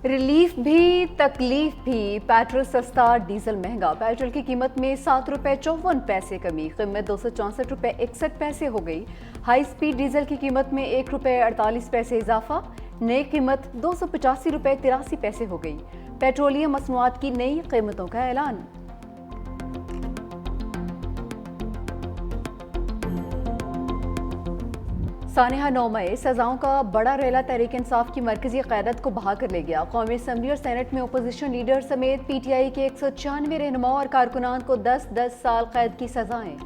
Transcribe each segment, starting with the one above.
Relief بھی تکلیف بھی، پیٹرول سستا ڈیزل مہنگا، پیٹرول کی قیمت میں ₹7.54 کمی، قیمت ₹264.61 ہو گئی۔ ہائی سپیڈ ڈیزل کی قیمت میں ₹1.48 اضافہ، نئی قیمت ₹285.83 ہو گئی۔ پیٹرولیم مصنوعات کی نئی قیمتوں کا اعلان۔ سانحہ 9 مئی سزاؤں کا بڑا ریلا تحریک انصاف کی مرکزی قیادت کو بہا کر لے گیا۔ قومی اسمبلی اور سینٹ میں اپوزیشن لیڈر سمیت پی ٹی آئی کے 196 رہنماؤں اور کارکنان کو 10 سال قید کی سزائیں۔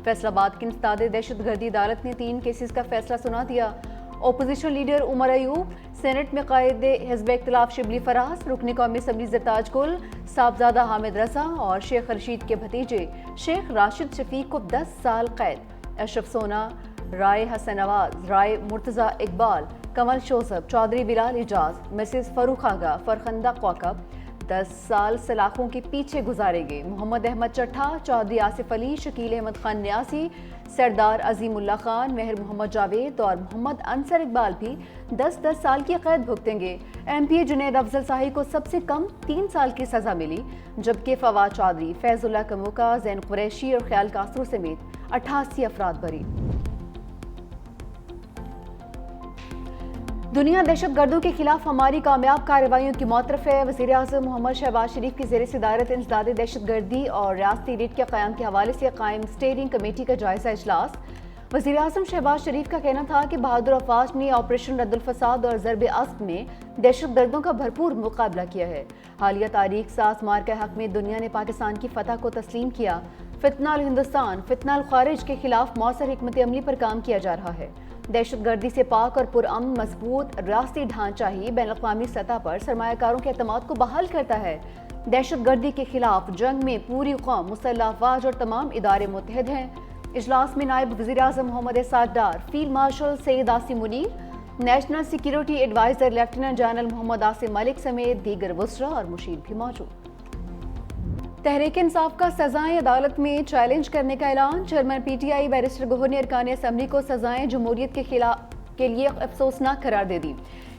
فیصل آباد کی انسداد دہشت گردی عدالت نے 3 کیسز کا فیصلہ سنا دیا۔ Opposition leader Omar Ayub, Saint میں قائد حزب اختلاف شبلی فراز، رکن قومی اسمبلی زرتاج گل، صاحبزادہ حامد رضا اور شیخ رشید کے بھتیجے شیخ راشد شفیق کو 10 سال قید۔ اشرف سونا، رائے حسن نواز، رائے مرتضی اقبال، کمل شوذب، چودھری بلال اعجاز، مسز فروخ آغا، فرخندہ کوکب 10 سال سلاخوں کے پیچھے گزارے گئے۔ محمد احمد چٹھا، چودھری آصف علی، شکیل احمد خان نیازی، سردار عظیم اللہ خان، مہر محمد جاوید اور محمد انصر اقبال بھی 10 سال کی قید بھگتیں گے۔ ایم پی اے جنید افضل صاحب کو سب سے کم 3 سال کی سزا ملی، جبکہ فواد چودھری، فیض اللہ کموکا، زین قریشی اور خیال کاسرو سمیت 88 افراد بری۔ دنیا دہشت گردوں کے خلاف ہماری کامیاب کارروائیوں کی معترف ہے۔ وزیر اعظم محمد شہباز شریف کی زیر صدارت انسداد دہشت گردی اور ریاستی ریٹ کے قیام کے حوالے سے قائم اسٹیئرنگ کمیٹی کا جائزہ اجلاس۔ وزیر اعظم شہباز شریف کا کہنا تھا کہ بہادر افواج نے آپریشن رد الفساد اور ضرب عصب میں دہشت گردوں کا بھرپور مقابلہ کیا ہے۔ حالیہ تاریخ ساز مار کے حق میں دنیا نے پاکستان کی فتح کو تسلیم کیا۔ فتنہ الہندوستان، فتنہ الخارج کے خلاف مؤثر حکمت عملی پر کام کیا جا رہا ہے۔ دہشت گردی سے پاک اور پرامن مضبوط ریاستی ڈھانچہ ہی بین الاقوامی سطح پر سرمایہ کاروں کے اعتماد کو بحال کرتا ہے۔ دہشت گردی کے خلاف جنگ میں پوری قوم، مسلح افواج اور تمام ادارے متحد ہیں۔ اجلاس میں نائب وزیر اعظم Muhammad Ishaq Dar, field marshal Syed Asim Munir, national security adviser lieutenant general Muhammad Asim Malik سمیت دیگر وزراء اور مشیر بھی موجود۔ تحریک انصاف کا سزائیں عدالت میں چیلنج کرنے کا اعلان۔ Chairman P T I barrister Gohar نے ارکان اسمبلی کو سزائیں جمہوریت کے لیے افسوسناک قرار دے دی۔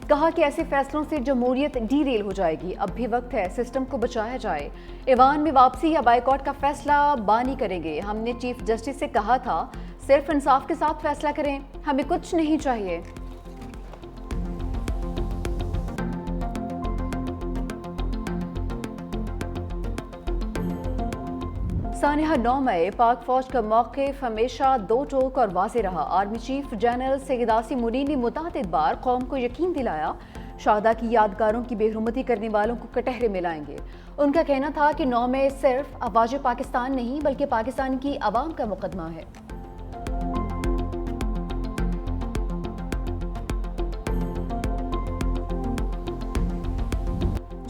کہا کہ ایسے فیصلوں سے جمہوریت ڈی ریل ہو جائے گی، اب بھی وقت ہے سسٹم کو بچایا جائے۔ ایوان میں واپسی یا بائیکاٹ کا فیصلہ بانی کریں گے۔ ہم نے چیف جسٹس سے کہا تھا صرف انصاف کے ساتھ فیصلہ کریں، ہمیں کچھ نہیں چاہیے۔ سانحہ 9 مئی پاک فوج کا موقف ہمیشہ دو ٹوک اور واضح رہا۔ آرمی چیف جنرل سید عاصم منیر نے متعدد بار قوم کو یقین دلایا شہداء کی یادگاروں کی بے حرمتی کرنے والوں کو کٹہرے میں لائیں گے۔ ان کا کہنا تھا کہ 9 مئی صرف افواج پاکستان نہیں بلکہ پاکستان کی عوام کا مقدمہ ہے۔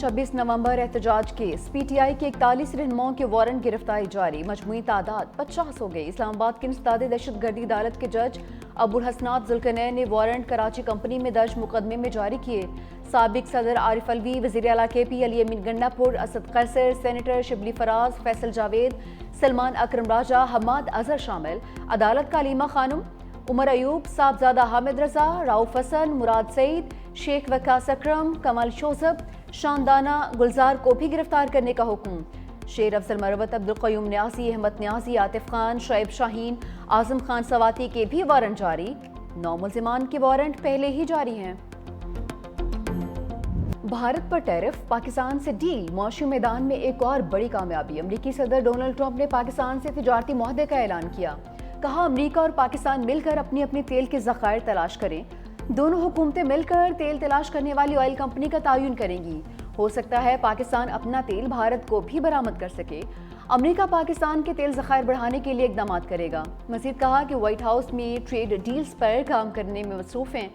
26 نومبر احتجاج کیس، پی ٹی آئی کے 41 رہنماؤں کے وارنٹ گرفتاری جاری، مجموعی تعداد 50 ہو گئی۔ اسلام آباد کی انسداد دہشت گردی عدالت کے جج ابو الحسنات ذوالقرنین نے وارنٹ کراچی کمپنی میں درج مقدمے میں جاری کیے۔ سابق صدر عارف الوی، وزیر اعلیٰ کے پی علی امین گنڈا پور، اسد قیصر، سینیٹر شبلی فراز، فیصل جاوید، سلمان اکرم راجہ، حماد اظہر شامل۔ عدالت کا علیمہ خانم، عمر ایوب، صاحبزادہ حامد رضا، رؤوف حسن، مراد سعید، شیخ وقاص اکرم، کمل شوذب، شاندانہ گلزار کو بھی گرفتار کرنے کا حکم۔ شیر افضل مروت، عبدالقیوم نیازی، احمد نیازی، عاطف خان، شعیب شاہین، اعظم خان سواتی کے بھی وارنٹ جاری۔ 9 ملزمان کے وارنٹ پہلے ہی جاری ہیں۔ بھارت پر ٹیرف، پاکستان سے ڈیل، معاشی میدان میں ایک اور بڑی کامیابی۔ امریکی صدر ڈونلڈ ٹرمپ نے پاکستان سے تجارتی معاہدے کا اعلان کیا۔ کہا امریکہ اور پاکستان مل کر اپنی تیل کے ذخائر تلاش کریں۔ دونوں حکومتیں مل کر تیل تلاش کرنے والی آئل کمپنی کا تعین کریں گی۔ ہو سکتا ہے پاکستان اپنا تیل بھارت کو بھی برآمد کر سکے۔ امریکہ پاکستان کے تیل ذخائر بڑھانے کے لیے اقدامات کرے گا۔ مزید کہا کہ وائٹ ہاؤس میں ٹریڈ ڈیلز پر کام کرنے میں مصروف ہیں۔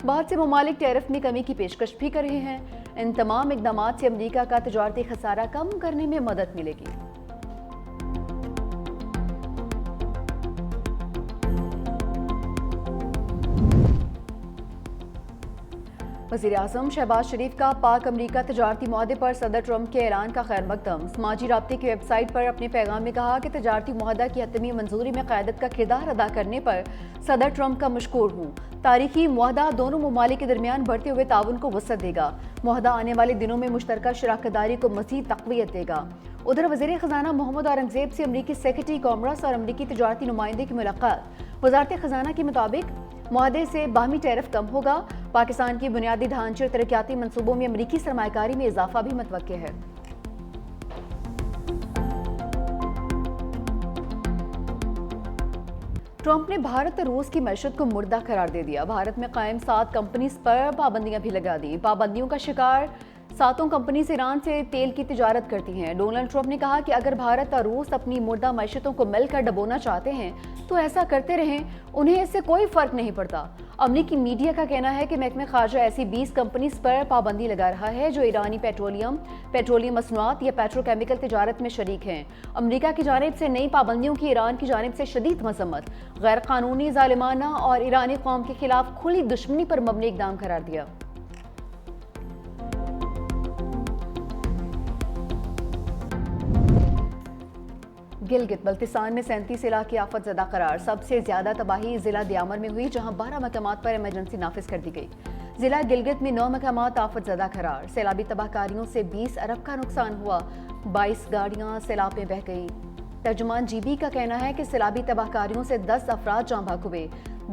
بہت سے ممالک ٹیرف میں کمی کی پیشکش بھی کر رہے ہیں۔ ان تمام اقدامات سے امریکہ کا تجارتی خسارہ کم کرنے میں مدد ملے گی۔ वज़ीर आज़म शहबाज शरीफ का पाक अमरीका तजारती मुआहदे पर सदर ट्रंप के ऐलान का खैर मकदम। समाजी राब्ते की वेबसाइट पर अपने पैगाम में कहा कि तजारती मुआहदा की हतमी मंजूरी में क़यादत का किरदार अदा करने पर सदर ट्रंप का मशकूर हूँ। तारीखी मुआहदा दोनों ममालिक के दरमियान बढ़ते हुए ताउन को वसअत देगा। मुआहदा आने वाले दिनों में मुश्तरका शराकतदारी को मज़ीद तक़वियत देगा। उधर वज़ीर ख़ज़ाना मोहम्मद औरंगज़ेब से अमरीकी सेक्रेटरी कॉमर्स और अमरीकी तजारती नुमाइंदे की मुलाकात। वज़ारत ख़ज़ाना के मुताबिक मुआहदे से बाहमी टैरिफ कम होगा। पाकिस्तान की बुनियादी ढांचे और तरक्याती मंसूबों में अमरीकी सरमायाकारी में इजाफा भी मुतवक्के है। ट्रंप ने भारत और रूस की मैशत को मुर्दा करार दे दिया। भारत में कायम 7 कंपनीज पर पाबंदियां भी लगा दी। पाबंदियों का शिकार 7 कंपनीज ईरान से तेल की तिजारत करती हैं। डोनाल्ड ट्रंप ने कहा कि अगर भारत और रूस अपनी मुर्दा मैशतों को मिलकर डबोना चाहते हैं तो ऐसा करते रहें, उन्हें इससे कोई फर्क नहीं पड़ता। अमरीकी मीडिया का कहना है कि महकमे खारजा ऐसी 20 कंपनीज पर पाबंदी लगा रहा है जो ईरानी पेट्रोलियम मसनूआत या पेट्रोकेमिकल तिजारत में शरीक हैं। अमरीका की जानिब से नई पाबंदियों की ईरान की जानिब से शदीद मजम्मत, गैर कानूनी, जालिमाना और ईरानी कौम के खिलाफ खुली दुश्मनी पर मबनी इक़दाम करार दिया। गिलगित बल्तिस्तान में 37 इलाके आफत ज़दा करार। सबसे ज्यादा तबाही जिला दियामर में हुई, जहां 12 मकामात पर इमरजेंसी नाफिज कर दी गई। जिला गिलगित में 9 मकामात आफत ज़दा करार। सैलाबी तबाहकारियों से 20 अरब का नुकसान हुआ, 22 गाड़ियां सैलाब में बह गई। तर्जुमान जीबी का कहना है कि सैलाबी तबाहकारियों से 10 अफराद जाँ भाग हुए,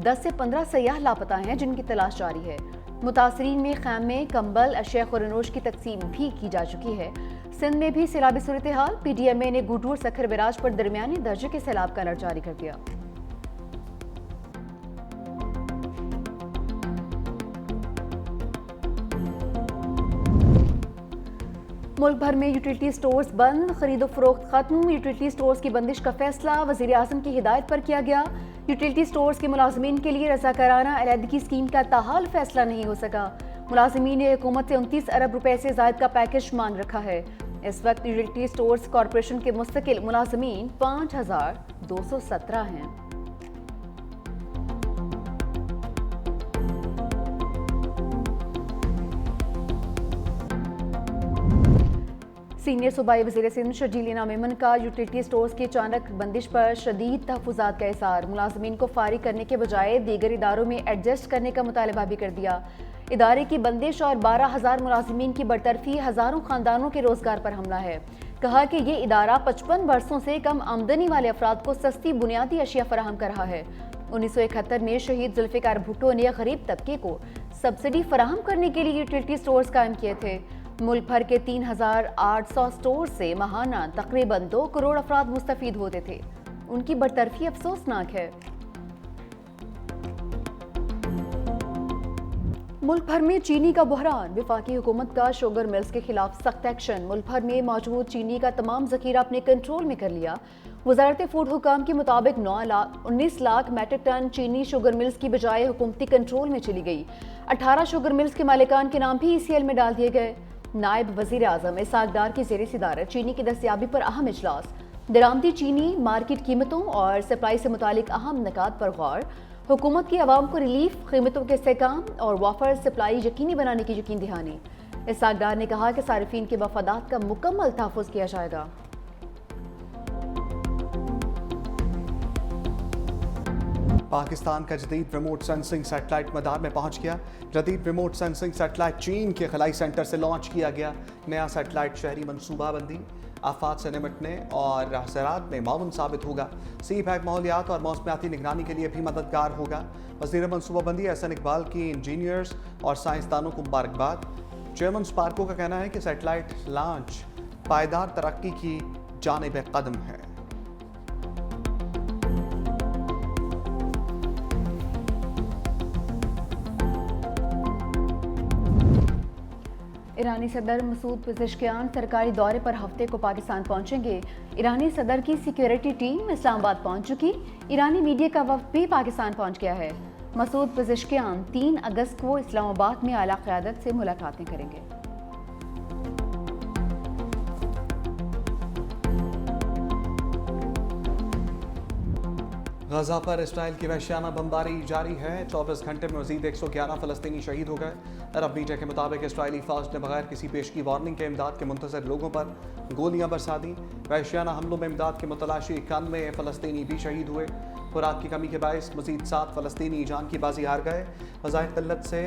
10 से 15 सयाह लापता हैं जिनकी तलाश जारी है। मुतासरीन में खैमे, कंबल, अशिया खुरनोश की तकसीम भी की जा चुकी है। सिंध में भी सैलाबी सूरत हाल। PDMA ने गुडूर सखर बिराज पर दरमियानी दर्जे के सैलाब का अलर्ट जारी कर दिया। मुल्क भर में यूटिलिटी स्टोर्स बंद, खरीदो फरोख्त खत्म। यूटिलिटी स्टोर्स की बंदिश का फैसला वज़ीर आज़म की हिदायत पर किया गया। यूटिलिटी स्टोर्स के मुलाजमीन के लिए रज़ाकाराना अलहदगी स्कीम का ताहाल फैसला नहीं हो सका। मुलाजमीन ने हुकूमत से 29 अरब रुपए से ज़ायद का पैकेज मांग रखा है। इस वक्त यूटिलिटी स्टोर्स कॉरपोरेशन के मुस्तकिल मुलाजमीन 5217 हैं। सीनियर सूबाई वज़ीर सिंध शर्जील इनाम मेमन का यूटिलिटी स्टोर्स की अचानक बंदिश पर शदीद तहफ़्फ़ुज़ात का इज़हार। मुलाजमीन को फारिग करने के बजाय दीगर इदारों में एडजस्ट करने का मुतालबा भी कर दिया। इदारे की बंदिश और 12,000 मुलाजमीन की बरतरफी हज़ारों ख़ानदानों के रोज़गार पर हमला है। कहा कि ये इदारा 55 बरसों से कम आमदनी वाले अफराद को सस्ती बुनियादी अशिया फराहम कर रहा है। 1971 में शहीद जुल्फ़िकार भुट्टो ने गरीब तबके को सब्सिडी फराहम करने के लिए यूटिलिटी स्टोर्स कायम किए थे। मुल्क भर के 3,800 स्टोर से माहाना तकरीबन 2 करोड़ अफराद मुस्तफीद होते थे। उनकी बरतरफी अफसोसनाक है। मुल्क भर में चीनी का बहरान, विफाकी हुकूमत का शुगर मिल्स के खिलाफ सख्त एक्शन। मुल्क भर में मौजूद चीनी का तमाम जखीरा अपने कंट्रोल में कर लिया। वजारत फूड हुकाम के मुताबिक 19 लाख मेट्रिक टन चीनी शुगर मिल्स की बजाय हुकूमती कंट्रोल में चली गई। 18 शुगर मिल्स के मालिकान के नाम भी ECL में डाल दिए गए। नायब वजीर आजम इसाक डार की ज़ेर सदारत चीनी की दस्तयाबी पर अहम इजलास। दरामदी चीनी, मार्केट कीमतों और सप्लाई से मुतालिक अहम निकात पर गौर। हुकूमत की आवाम को रिलीफ, कीमतों के इस्तेहकाम और वाफर सप्लाई यकीनी बनाने की यकीन दहानी। इसाक डार ने कहा कि सारिफीन के मफादात का मुकम्मल तहफ़्फ़ुज़ किया जाएगा। पाकिस्तान का जदीद रिमोट सेंसिंग सैटेलाइट मदार में पहुंच गया। जदीद रिमोट सेंसिंग सैटेलाइट चीन के खलाई सेंटर से लॉन्च किया गया। नया सैटेलाइट शहरी मनसूबाबंदी, आफात से निपटने और ज़राअत में माउन साबित होगा। CPEC माहौलियात और मौसमियाती निगरानी के लिए भी मददगार होगा। वज़ीर मनसूबाबंदी एहसन इकबाल की इंजीनियर्स और साइंसदानों को मुबारकबाद। चेयरमैन स्पार्को का कहना है कि सैटेलाइट लॉन्च पायदार तरक्की की जानिब कदम है। ईरानी सदर मसूद पेज़ेश्कियान सरकारी दौरे पर हफ्ते को पाकिस्तान पहुंचेंगे। ईरानी सदर की सिक्योरिटी टीम इस्लामाबाद पहुंच चुकी। ईरानी मीडिया का वफ़द भी पाकिस्तान पहुंच गया है। मसूद पेज़ेश्कियान 3 अगस्त को इस्लामाबाद में आला क़यादत से मुलाकातें करेंगे। गजा पर इसराइल की वहशियाना बमबारी जारी है। 24 घंटे में मजीद 111 फलस्तीनी शहीद हो गए। अरब मीडिया के मुताबिक इसराइली फौज ने बगैर किसी पेशगी वार्निंग के इमदाद के मुंतजर लोगों पर गोलियां बरसा दी। वहशियाना हमलों में इमदाद के मुतलाशी 91 फलस्तीनी भी शहीद हुए। खुराक की कमी के बायस मजीद 7 फलस्तीनी जान की बाजी हार गए। ग़ज़ाए क़िल्लत से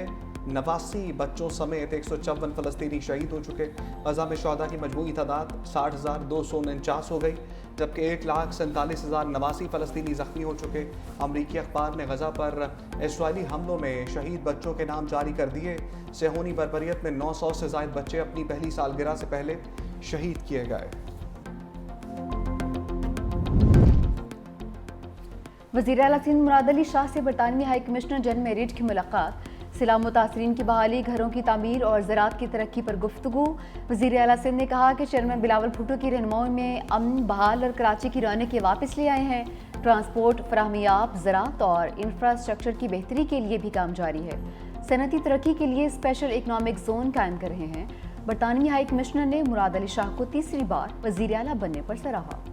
89 बच्चों समेत 154 फलस्तीनी शहीद हो चुके। गजा में शहदा की मजमूई तादाद 60,249 हो गई, जबकि 1,47,089 फलस्तीनी ज़ख्मी हो चुके। अमरीकी अखबार ने गजा पर इसराइली हमलों में शहीद बच्चों के नाम जारी कर दिए। सेहूनी बरबरीत में 900 से ज़ायद बच्चे अपनी पहली सालगिरह से पहले शहीद किए गए। वज़ीर आला सिंध मुराद अली शाह से बरतानवी हाई कमिश्नर जनरल मेरिट की मुलाकात। सिला मुतासरीन की बहाली, घरों की तामीर और ज़राअत की तरक्की पर गुफ्तगू। वज़ीर आला सिंध ने कहा कि चेयरमैन बिलावल भुट्टो की रहनुमाई में अमन बहाल और कराची की रौनक वापस ले आए हैं। ट्रांसपोर्ट, फराहमियाब, ज़राअत और इंफ्रास्ट्रक्चर की बेहतरी के लिए भी काम जारी है। सनती तरक्की के लिए स्पेशल इकनॉमिक जोन कायम कर रहे हैं। बरतानवी हाई कमिश्नर ने मुराद अली शाह को तीसरी बार वज़ीर आला बनने पर सराहा।